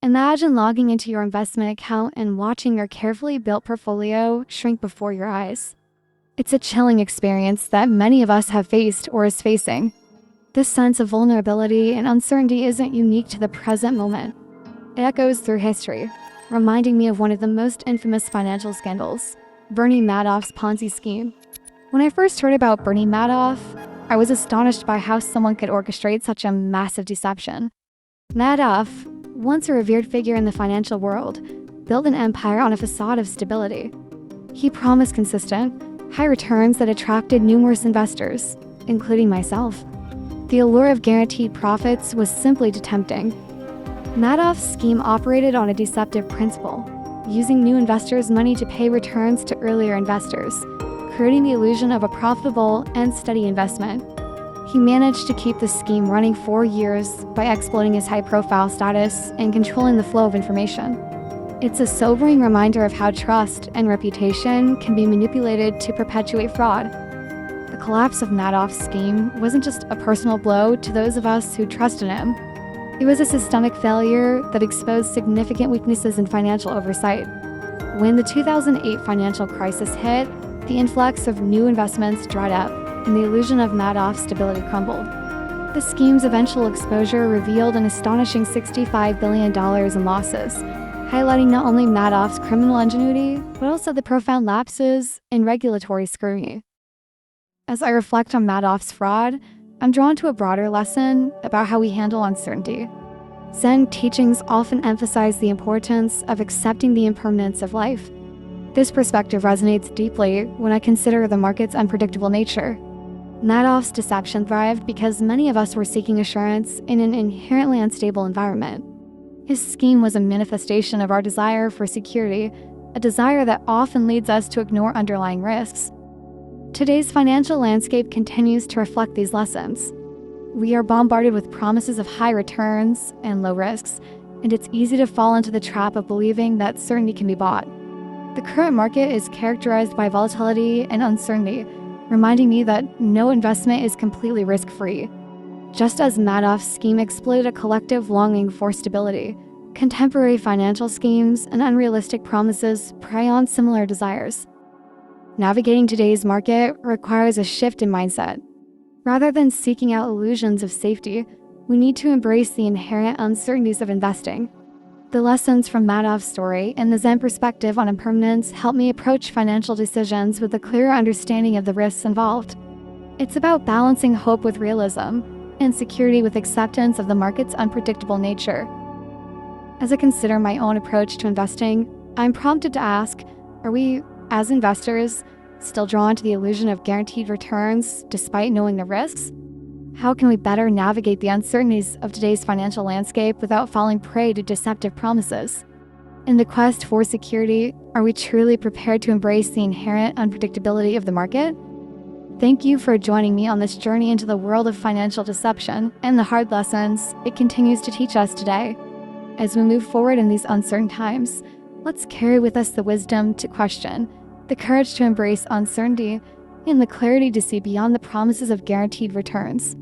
Imagine logging into your investment account and watching your carefully built portfolio shrink before your eyes. It's a chilling experience that many of us have faced or is facing. This sense of vulnerability and uncertainty isn't unique to the present moment. It echoes through history, reminding me of one of the most infamous financial scandals, Bernie Madoff's Ponzi scheme. When I first heard about Bernie Madoff, I was astonished by how someone could orchestrate such a massive deception. Madoff, once a revered figure in the financial world, built an empire on a facade of stability. He promised consistent, high returns that attracted numerous investors, including myself. The allure of guaranteed profits was simply too tempting. Madoff's scheme operated on a deceptive principle, using new investors' money to pay returns to earlier investors, creating the illusion of a profitable and steady investment. He managed to keep the scheme running for years by exploiting his high-profile status and controlling the flow of information. It's a sobering reminder of how trust and reputation can be manipulated to perpetuate fraud. The collapse of Madoff's scheme wasn't just a personal blow to those of us who trusted him. It was a systemic failure that exposed significant weaknesses in financial oversight. When the 2008 financial crisis hit, the influx of new investments dried up, and the illusion of Madoff's stability crumbled. The scheme's eventual exposure revealed an astonishing $65 billion in losses, highlighting not only Madoff's criminal ingenuity, but also the profound lapses in regulatory scrutiny. As I reflect on Madoff's fraud, I'm drawn to a broader lesson about how we handle uncertainty. Zen teachings often emphasize the importance of accepting the impermanence of life. This perspective resonates deeply when I consider the market's unpredictable nature. Madoff's deception thrived because many of us were seeking assurance in an inherently unstable environment. His scheme was a manifestation of our desire for security, a desire that often leads us to ignore underlying risks. Today's financial landscape continues to reflect these lessons. We are bombarded with promises of high returns and low risks, and it's easy to fall into the trap of believing that certainty can be bought. The current market is characterized by volatility and uncertainty, reminding me that no investment is completely risk-free. Just as Madoff's scheme exploited a collective longing for stability, contemporary financial schemes and unrealistic promises prey on similar desires. Navigating today's market requires a shift in mindset. Rather than seeking out illusions of safety, we need to embrace the inherent uncertainties of investing. The lessons from Madoff's story and the Zen perspective on impermanence help me approach financial decisions with a clearer understanding of the risks involved. It's about balancing hope with realism and security with acceptance of the market's unpredictable nature. As I consider my own approach to investing, I'm prompted to ask, are we, as investors, still drawn to the illusion of guaranteed returns despite knowing the risks? How can we better navigate the uncertainties of today's financial landscape without falling prey to deceptive promises? In the quest for security, are we truly prepared to embrace the inherent unpredictability of the market? Thank you for joining me on this journey into the world of financial deception and the hard lessons it continues to teach us today. As we move forward in these uncertain times, let's carry with us the wisdom to question, the courage to embrace uncertainty, and the clarity to see beyond the promises of guaranteed returns.